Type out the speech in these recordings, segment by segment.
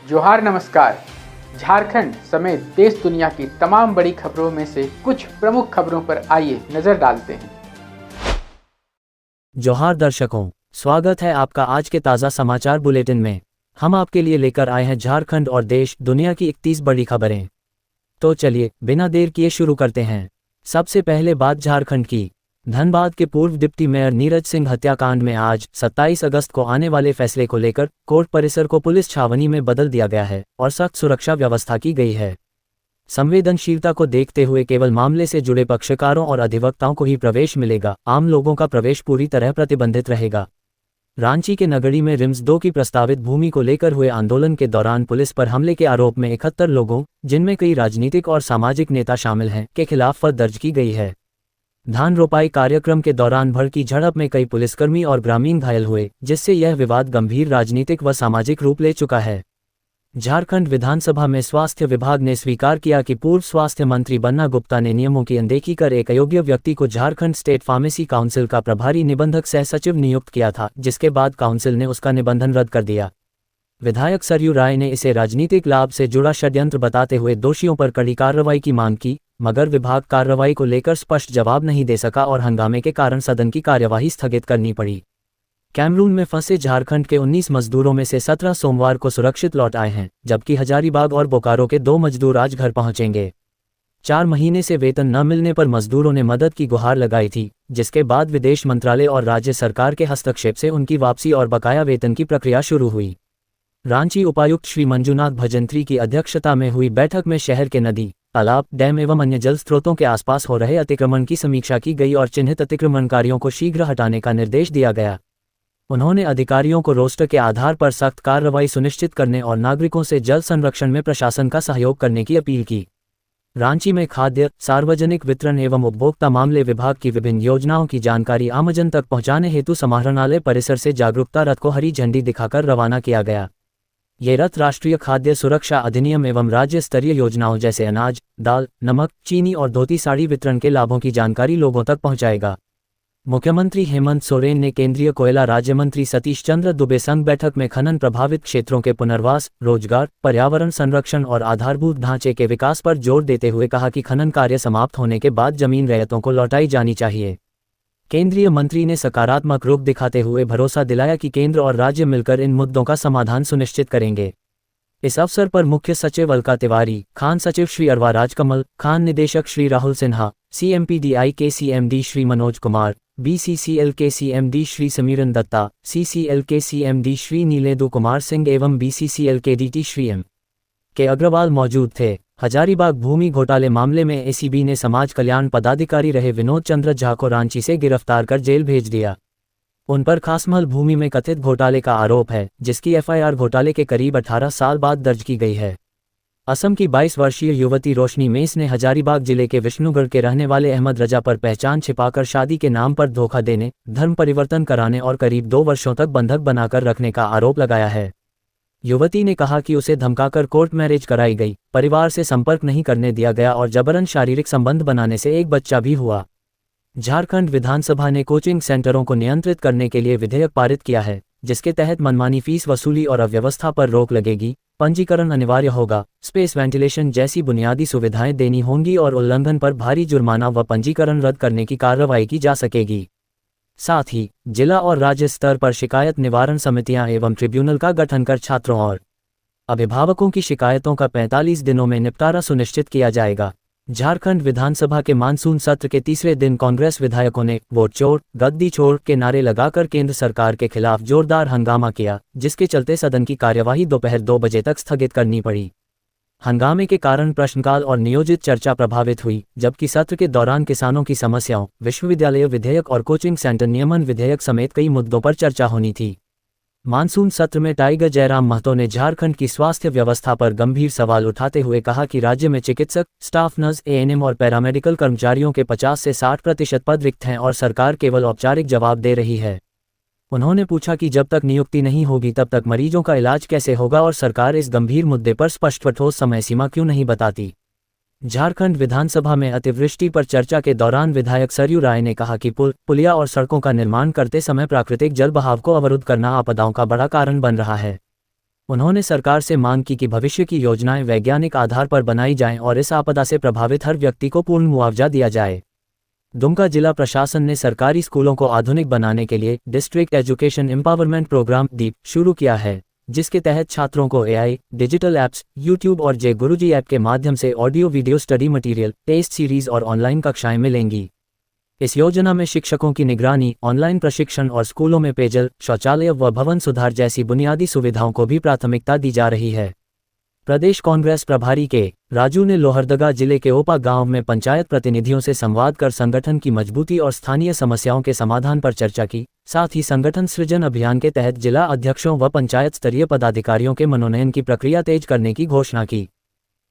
जोहार नमस्कार। झारखंड समेत देश दुनिया की तमाम बड़ी खबरों में से कुछ प्रमुख खबरों पर आइए नजर डालते हैं। जोहार दर्शकों, स्वागत है आपका आज के ताज़ा समाचार बुलेटिन में। हम आपके लिए लेकर आए हैं झारखंड और देश दुनिया की 31 बड़ी खबरें। तो चलिए बिना देर किए शुरू करते हैं। सबसे पहले बात झारखंड की। धनबाद के पूर्व डिप्टी मेयर नीरज सिंह हत्याकांड में आज 27 अगस्त को आने वाले फैसले को लेकर कोर्ट परिसर को पुलिस छावनी में बदल दिया गया है और सख्त सुरक्षा व्यवस्था की गई है। संवेदनशीलता को देखते हुए केवल मामले से जुड़े पक्षकारों और अधिवक्ताओं को ही प्रवेश मिलेगा, आम लोगों का प्रवेश पूरी तरह प्रतिबंधित रहेगा। रांची के नगरी में रिम्स 2 की प्रस्तावित भूमि को लेकर हुए आंदोलन के दौरान पुलिस पर हमले के आरोप में 71 लोगों, जिनमें कई राजनीतिक और सामाजिक नेता शामिल हैं, के खिलाफ फर्द दर्ज की गई है। धान रोपाई कार्यक्रम के दौरान भड़की झड़प में कई पुलिसकर्मी और ग्रामीण घायल हुए, जिससे यह विवाद गंभीर राजनीतिक व सामाजिक रूप ले चुका है। झारखंड विधानसभा में स्वास्थ्य विभाग ने स्वीकार किया कि पूर्व स्वास्थ्य मंत्री बन्ना गुप्ता ने नियमों की अनदेखी कर एक अयोग्य व्यक्ति को झारखंड स्टेट फार्मेसी काउंसिल का प्रभारी निबंधक सह सचिव नियुक्त किया था, जिसके बाद काउंसिल ने उसका निबंधन रद्द कर दिया। विधायक सरयू राय ने इसे राजनीतिक लाभ से जुड़ा षड्यंत्र बताते हुए दोषियों पर कड़ी कार्रवाई की मांग की, मगर विभाग कार्रवाई को लेकर स्पष्ट जवाब नहीं दे सका और हंगामे के कारण सदन की कार्यवाही स्थगित करनी पड़ी। कैमरून में फंसे झारखंड के 19 मजदूरों में से 17 सोमवार को सुरक्षित लौट आए हैं, जबकि हजारीबाग और बोकारो के 2 मजदूर आज घर पहुंचेंगे। 4 महीने से वेतन न मिलने पर मजदूरों ने मदद की गुहार लगाई थी, जिसके बाद विदेश मंत्रालय और राज्य सरकार के हस्तक्षेप से उनकी वापसी और बकाया वेतन की प्रक्रिया शुरू हुई। रांची उपायुक्त श्री मंजुनाथ भजंत्री की अध्यक्षता में हुई बैठक में शहर के नदी, तालाब, डैम एवं अन्य जल स्रोतों के आसपास हो रहे अतिक्रमण की समीक्षा की गई और चिन्हित अतिक्रमणकारियों को शीघ्र हटाने का निर्देश दिया गया। उन्होंने अधिकारियों को रोस्टर के आधार पर सख्त कार्रवाई सुनिश्चित करने और नागरिकों से जल संरक्षण में प्रशासन का सहयोग करने की अपील की। रांची में खाद्य, सार्वजनिक वितरण एवं उपभोक्ता मामले विभाग की विभिन्न योजनाओं की जानकारी आमजन तक पहुंचाने हेतु समाहरणालय परिसर से जागरूकता रथ को हरी झंडी दिखाकर रवाना किया गया। ये रथ राष्ट्रीय खाद्य सुरक्षा अधिनियम एवं राज्य स्तरीय योजनाओं जैसे अनाज, दाल, नमक, चीनी और धोती साड़ी वितरण के लाभों की जानकारी लोगों तक पहुंचाएगा। मुख्यमंत्री हेमंत सोरेन ने केंद्रीय कोयला राज्य मंत्री सतीश चंद्र दुबे संग बैठक में खनन प्रभावित क्षेत्रों के पुनर्वास, रोजगार, पर्यावरण संरक्षण और आधारभूत ढांचे के विकास पर जोर देते हुए कहा कि खनन कार्य समाप्त होने के बाद जमीन रैयतों को लौटाई जानी चाहिए। केंद्रीय मंत्री ने सकारात्मक रुख दिखाते हुए भरोसा दिलाया कि केंद्र और राज्य मिलकर इन मुद्दों का समाधान सुनिश्चित करेंगे। इस अवसर पर मुख्य सचिव अलका तिवारी, खान सचिव श्री अरवा राजकमल, खान निदेशक श्री राहुल सिन्हा, CMPDI के CMD श्री मनोज कुमार, BCCL के CMD श्री समीरन दत्ता, CCL के CMD श्री नीलेदु कुमार सिंह एवं BCCL के DT श्री M.K. अग्रवाल मौजूद थे। हजारीबाग भूमि घोटाले मामले में ACB ने समाज कल्याण पदाधिकारी रहे विनोद चंद्र झा को रांची से गिरफ्तार कर जेल भेज दिया। उन पर खासमहल भूमि में कथित घोटाले का आरोप है, जिसकी FIR घोटाले के करीब 18 साल बाद दर्ज की गई है। असम की 22 वर्षीय युवती रोशनी मेस ने हजारीबाग जिले के विष्णुगढ़ के रहने वाले अहमद रजा पर पहचान छिपाकर शादी के नाम पर धोखा देने, धर्म परिवर्तन कराने और करीब 2 वर्षों तक बंधक बनाकर रखने का आरोप लगाया है। युवती ने कहा कि उसे धमकाकर कोर्ट मैरिज कराई गई, परिवार से संपर्क नहीं करने दिया गया और जबरन शारीरिक संबंध बनाने से एक बच्चा भी हुआ। झारखंड विधानसभा ने कोचिंग सेंटरों को नियंत्रित करने के लिए विधेयक पारित किया है, जिसके तहत मनमानी फीस वसूली और अव्यवस्था पर रोक लगेगी, पंजीकरण अनिवार्य होगा, स्पेस वेंटिलेशन जैसी बुनियादी सुविधाएं देनी होंगी और उल्लंघन पर भारी जुर्माना व पंजीकरण रद्द करने की कार्रवाई की जा सकेगी। साथ ही जिला और राज्य स्तर पर शिकायत निवारण समितियां एवं ट्रिब्यूनल का गठन कर छात्रों और अभिभावकों की शिकायतों का 45 दिनों में निपटारा सुनिश्चित किया जाएगा। झारखंड विधानसभा के मानसून सत्र के तीसरे दिन कांग्रेस विधायकों ने वोट छोड़, गद्दी छोड़ के नारे लगाकर केंद्र सरकार के खिलाफ जोरदार हंगामा किया, जिसके चलते सदन की कार्यवाही दोपहर 2 बजे तक स्थगित करनी पड़ी। हंगामे के कारण प्रश्नकाल और नियोजित चर्चा प्रभावित हुई, जबकि सत्र के दौरान किसानों की समस्याओं, विश्वविद्यालय विधेयक और कोचिंग सेंटर नियमन विधेयक समेत कई मुद्दों पर चर्चा होनी थी। मानसून सत्र में टाइगर जयराम महतो ने झारखंड की स्वास्थ्य व्यवस्था पर गंभीर सवाल उठाते हुए कहा कि राज्य में चिकित्सक, स्टाफ नर्स, ANM और पैरामेडिकल कर्मचारियों के 50 से 60% पद रिक्त हैं और सरकार केवल औपचारिक जवाब दे रही है। उन्होंने पूछा कि जब तक नियुक्ति नहीं होगी तब तक मरीजों का इलाज कैसे होगा और सरकार इस गंभीर मुद्दे पर स्पष्ट व ठोस समय सीमा क्यों नहीं बताती। झारखंड विधानसभा में अतिवृष्टि पर चर्चा के दौरान विधायक सरयू राय ने कहा कि पुलिया और सड़कों का निर्माण करते समय प्राकृतिक जल बहाव को अवरुद्ध करना आपदाओं का बड़ा कारण बन रहा है। उन्होंने सरकार से मांग की कि भविष्य की योजनाएं वैज्ञानिक आधार पर बनाई जाएं और इस आपदा से प्रभावित हर व्यक्ति को पूर्ण मुआवजा दिया जाए। दुमका जिला प्रशासन ने सरकारी स्कूलों को आधुनिक बनाने के लिए district education empowerment programme deep शुरू किया है, जिसके तहत छात्रों को एआई, डिजिटल ऐप्स, यूट्यूब और जे गुरुजी ऐप के माध्यम से audio video study material, test series और ऑनलाइन कक्षाएं मिलेंगी। इस योजना में शिक्षकों की निगरानी, ऑनलाइन प्रशिक्षण और स्कूलों में पेयजल, शौचालय व भवन सुधार जैसी बुनियादी सुविधाओं को भी प्राथमिकता दी जा रही है। प्रदेश कांग्रेस प्रभारी के राजू ने लोहरदगा जिले के ओपा गांव में पंचायत प्रतिनिधियों से संवाद कर संगठन की मजबूती और स्थानीय समस्याओं के समाधान पर चर्चा की। साथ ही संगठन सृजन अभियान के तहत जिला अध्यक्षों व पंचायत स्तरीय पदाधिकारियों के मनोनयन की प्रक्रिया तेज करने की घोषणा की।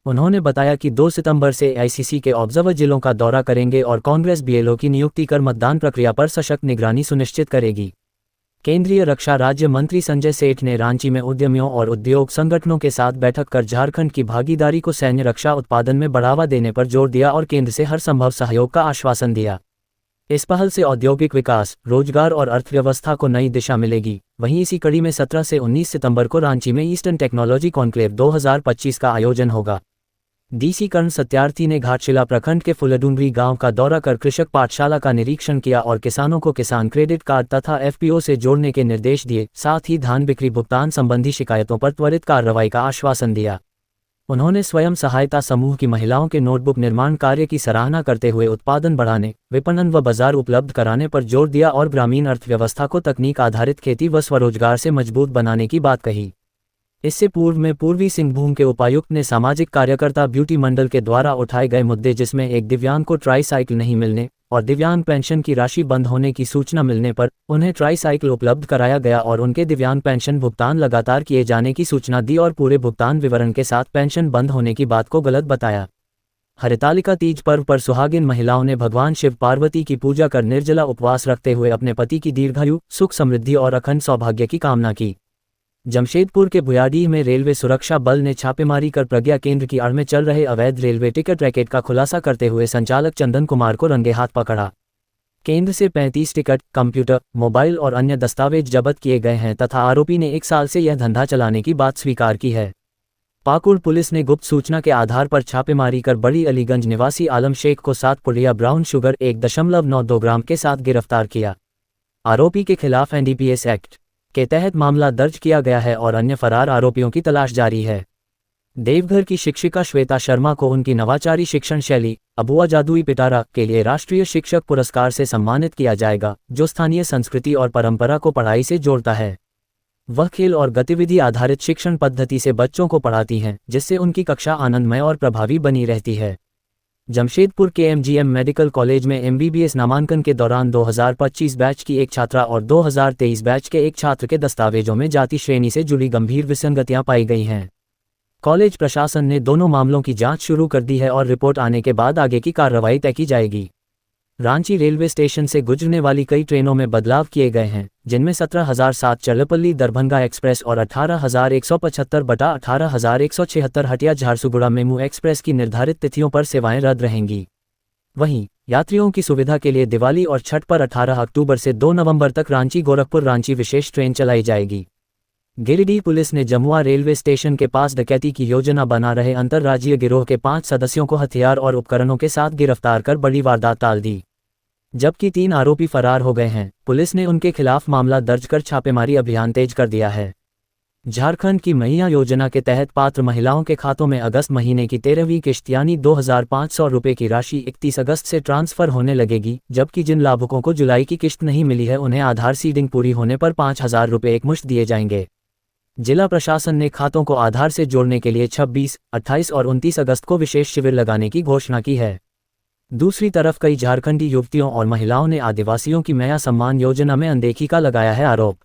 उन्होंने बताया कि 2 सितंबर से आईसीसी के ऑब्जर्वर जिलों का दौरा करेंगे और कांग्रेस बीएलओ की नियुक्ति कर मतदान प्रक्रिया पर सशक्त निगरानी सुनिश्चित करेगी। केंद्रीय रक्षा राज्य मंत्री संजय सेठ ने रांची में उद्यमियों और उद्योग संगठनों के साथ बैठक कर झारखंड की भागीदारी को सैन्य रक्षा उत्पादन में बढ़ावा देने पर जोर दिया और केंद्र से हर संभव सहयोग का आश्वासन दिया। इस पहल से औद्योगिक विकास, रोजगार और अर्थव्यवस्था को नई दिशा मिलेगी। वहीं इसी कड़ी में 17 से 19 सितंबर को रांची में ईस्टर्न टेक्नोलॉजी कॉन्क्लेव 2025 का आयोजन होगा। डीसी कर्ण सत्यार्थी ने घाटशिला प्रखंड के फुलडुंगरी गांव का दौरा कर कृषक पाठशाला का निरीक्षण किया और किसानों को किसान क्रेडिट कार्ड तथा एफपीओ से जोड़ने के निर्देश दिए। साथ ही धान बिक्री भुगतान संबंधी शिकायतों पर त्वरित कार्रवाई का आश्वासन दिया। उन्होंने स्वयं सहायता समूह की महिलाओं के नोटबुक निर्माण कार्य की सराहना करते हुए उत्पादन बढ़ाने, विपणन व बाजार उपलब्ध कराने पर जोर दिया और ग्रामीण अर्थव्यवस्था को तकनीक आधारित खेती व स्वरोजगार से मजबूत बनाने की बात कही। इससे पूर्व में पूर्वी सिंहभूम के उपायुक्त ने सामाजिक कार्यकर्ता ब्यूटी मंडल के द्वारा उठाए गए मुद्दे, जिसमें एक दिव्यांग को ट्राईसाइकिल नहीं मिलने और दिव्यांग पेंशन की राशि बंद होने की सूचना मिलने पर उन्हें ट्राईसाइकिल उपलब्ध कराया गया और उनके दिव्यांग पेंशन भुगतान लगातार किए जाने की सूचना दी और पूरे भुगतान विवरण के साथ पेंशन बंद होने की बात को गलत बताया। हरितालिका तीज पर्व पर सुहागिन महिलाओं ने भगवान शिव पार्वती की पूजा कर निर्जला उपवास रखते हुए अपने पति की दीर्घायु, सुख समृद्धि और अखंड सौभाग्य की कामना की। जमशेदपुर के भुयाडीह में रेलवे सुरक्षा बल ने छापेमारी कर प्रज्ञा केंद्र की आड़ में चल रहे अवैध रेलवे टिकट रैकेट का खुलासा करते हुए संचालक चंदन कुमार को रंगे हाथ पकड़ा। केंद्र से 35 टिकट, कंप्यूटर, मोबाइल और अन्य दस्तावेज जब्त किए गए हैं तथा आरोपी ने 1 साल से यह धंधा चलाने की बात स्वीकार की है। पाकुड़ पुलिस ने गुप्त सूचना के आधार पर छापेमारी कर बड़ी अलीगंज निवासी आलम शेख को 7 पुड़िया ब्राउन शुगर 1.92 ग्राम के साथ गिरफ्तार किया। आरोपी के खिलाफ एनडीपीएस एक्ट के तहत मामला दर्ज किया गया है और अन्य फरार आरोपियों की तलाश जारी है। देवघर की शिक्षिका श्वेता शर्मा को उनकी नवाचारी शिक्षण शैली अबुआ जादुई पिटारा के लिए राष्ट्रीय शिक्षक पुरस्कार से सम्मानित किया जाएगा, जो स्थानीय संस्कृति और परंपरा को पढ़ाई से जोड़ता है। वह खेल और गतिविधि आधारित शिक्षण पद्धति से बच्चों को पढ़ाती हैं, जिससे उनकी कक्षा आनंदमय और प्रभावी बनी रहती है। जमशेदपुर के एमजीएम मेडिकल कॉलेज में एमबीबीएस नामांकन के दौरान 2025 बैच की एक छात्रा और 2023 बैच के एक छात्र के दस्तावेजों में जाति श्रेणी से जुड़ी गंभीर विसंगतियां पाई गई हैं। कॉलेज प्रशासन ने दोनों मामलों की जांच शुरू कर दी है और रिपोर्ट आने के बाद आगे की कार्रवाई तय की जाएगी। रांची रेलवे स्टेशन से गुजरने वाली कई ट्रेनों में बदलाव किए गए हैं, जिनमें 17,007 चलपल्ली दरभंगा एक्सप्रेस और 18,175 बटा 18,176 हटिया झारसुगुड़ा मेमू एक्सप्रेस की निर्धारित तिथियों पर सेवाएं रद्द रहेंगी। वहीं यात्रियों की सुविधा के लिए दिवाली और छठ पर 18 अक्टूबर से 2 नवंबर तक रांची गोरखपुर रांची विशेष ट्रेन चलाई जाएगी। गिरिडीह पुलिस ने जमुआ रेलवे स्टेशन के पास डकैती की योजना बना रहे अंतर्राज्यीय गिरोह के 5 सदस्यों को हथियार और उपकरणों के साथ गिरफ्तार कर बड़ी वारदात टाल दी, जबकि 3 आरोपी फरार हो गए हैं। पुलिस ने उनके खिलाफ मामला दर्ज कर छापेमारी अभियान तेज कर दिया है। झारखंड की मैया योजना के तहत पात्र महिलाओं के खातों में अगस्त महीने की 13वीं किश्त यानी 2,500 रुपये की राशि 31 अगस्त से ट्रांसफर होने लगेगी, जबकि जिन लाभुकों को जुलाई की किश्त नहीं मिली है उन्हें आधार सीडिंग पूरी होने पर 5,000 रुपये एकमुश्त दिए जाएंगे। जिला प्रशासन ने खातों को आधार से जोड़ने के लिए 26, 28 और 29 अगस्त को विशेष शिविर लगाने की घोषणा की है। दूसरी तरफ कई झारखंडी युवतियों और महिलाओं ने आदिवासियों की मैया सम्मान योजना में अनदेखी का लगाया है आरोप।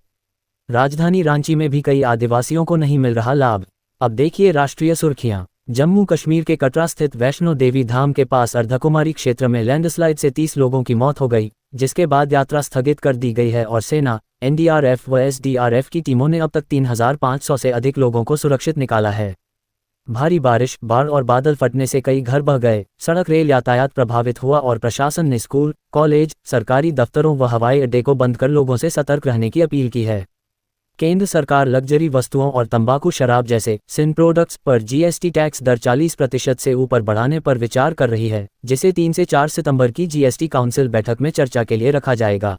राजधानी रांची में भी कई आदिवासियों को नहीं मिल रहा लाभ। अब देखिए राष्ट्रीय सुर्खियां। जम्मू कश्मीर के कटरा स्थित वैष्णो देवी धाम के पास अर्धकुमारी क्षेत्र में लैंडस्लाइड से 30 लोगों की मौत हो गई, जिसके बाद यात्रा स्थगित कर दी गई है और सेना, एनडीआरएफ व एसडीआरएफ की टीमों ने अब तक 3,500 से अधिक लोगों को सुरक्षित निकाला है। भारी बारिश, बाढ़ और बादल फटने से कई घर बह गए, सड़क रेल यातायात प्रभावित हुआ और प्रशासन ने स्कूल, कॉलेज, सरकारी दफ्तरों व हवाई अड्डे को बंद कर लोगों से सतर्क रहने की अपील की है। केंद्र सरकार लग्जरी वस्तुओं और तंबाकू शराब जैसे सिन प्रोडक्ट्स पर जीएसटी टैक्स दर 40% से ऊपर बढ़ाने पर विचार कर रही है, जिसे 3 से 4 सितंबर की जीएसटी काउंसिल बैठक में चर्चा के लिए रखा जाएगा।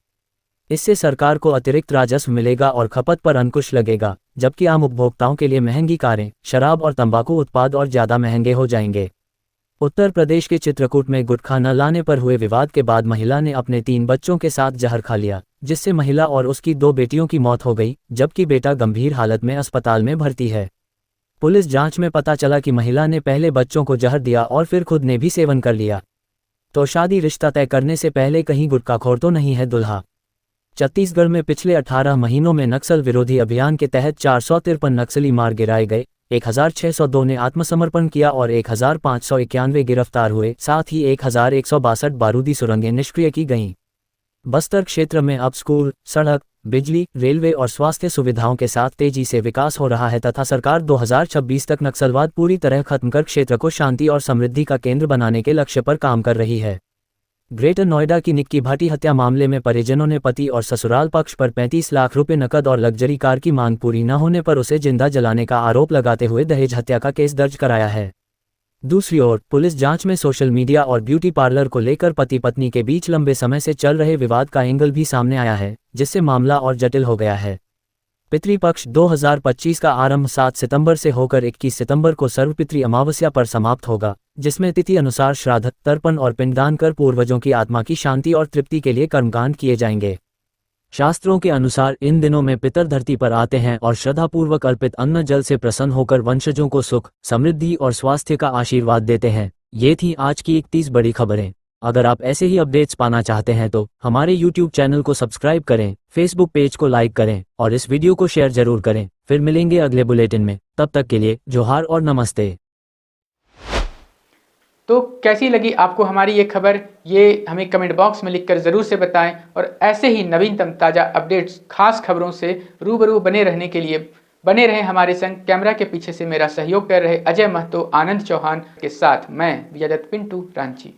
इससे सरकार को अतिरिक्त राजस्व मिलेगा और खपत पर अंकुश लगेगा, जबकि आम उपभोक्ताओं के लिए महंगी कारें, शराब और तंबाकू उत्पाद और ज़्यादा महंगे हो जाएंगे। उत्तर प्रदेश के चित्रकूट में गुटखा न लाने पर हुए विवाद के बाद महिला ने अपने 3 बच्चों के साथ जहर खा लिया, जिससे महिला और उसकी 2 बेटियों की मौत हो गई, जबकि बेटा गंभीर हालत में अस्पताल में भर्ती है। पुलिस जांच में पता चला कि महिला ने पहले बच्चों को जहर दिया और फिर खुद ने भी सेवन कर लिया। तो शादी रिश्ता तय करने से पहले कहीं गुटखाखोर तो नहीं है दूल्हा। छत्तीसगढ़ में पिछले 18 महीनों में नक्सल विरोधी अभियान के तहत 453 नक्सली मार गिराए गए, 1602 ने आत्मसमर्पण किया और 1591 गिरफ्तार हुए, साथ ही 1162 बारूदी सुरंगें निष्क्रिय की गईं। बस्तर क्षेत्र में अब स्कूल, सड़क, बिजली, रेलवे और स्वास्थ्य सुविधाओं के साथ तेजी से विकास हो रहा है तथा सरकार 2026 तक नक्सलवाद पूरी तरह खत्म कर क्षेत्र को शांति और समृद्धि का केंद्र बनाने के लक्ष्य पर काम कर रही है। ग्रेटर नोएडा की निक्की भाटी हत्या मामले में परिजनों ने पति और ससुराल पक्ष पर 35 लाख रुपए नकद और लग्जरी कार की मांग पूरी न होने पर उसे जिंदा जलाने का आरोप लगाते हुए दहेज हत्या का केस दर्ज कराया है। दूसरी ओर पुलिस जांच में सोशल मीडिया और ब्यूटी पार्लर को लेकर पति पत्नी के बीच लंबे समय से चल रहे विवाद का एंगल भी सामने आया है, जिससे मामला और जटिल हो गया है। पितृपक्ष 2025 का आरंभ 7 सितंबर से होकर 21 सितंबर को सर्वपितृ अमावस्या पर समाप्त होगा, जिसमें तिथि अनुसार श्राद्ध, तर्पण और पिंडदान कर पूर्वजों की आत्मा की शांति और तृप्ति के लिए कर्मकांड किए जाएंगे। शास्त्रों के अनुसार इन दिनों में पितर धरती पर आते हैं और श्रद्धापूर्वक अर्पित अन्न जल से प्रसन्न होकर वंशजों को सुख, समृद्धि और स्वास्थ्य का आशीर्वाद देते हैं। ये थी आज की 31 बड़ी खबरें। अगर आप ऐसे ही अपडेट्स पाना चाहते हैं तो हमारे YouTube चैनल को सब्सक्राइब करें, Facebook पेज को लाइक करें और इस वीडियो को शेयर जरूर करें। फिर मिलेंगे अगले बुलेटिन में, तब तक के लिए जोहार और नमस्ते। तो कैसी लगी आपको हमारी ये खबर, ये हमें कमेंट बॉक्स में लिखकर ज़रूर से बताएं और ऐसे ही नवीनतम ताज़ा अपडेट्स, खास खबरों से रूबरू बने रहने के लिए बने रहें हमारे संग। कैमरा के पीछे से मेरा सहयोग कर रहे अजय महतो, आनंद चौहान के साथ मैं विजय दत्त पिंटू रांची।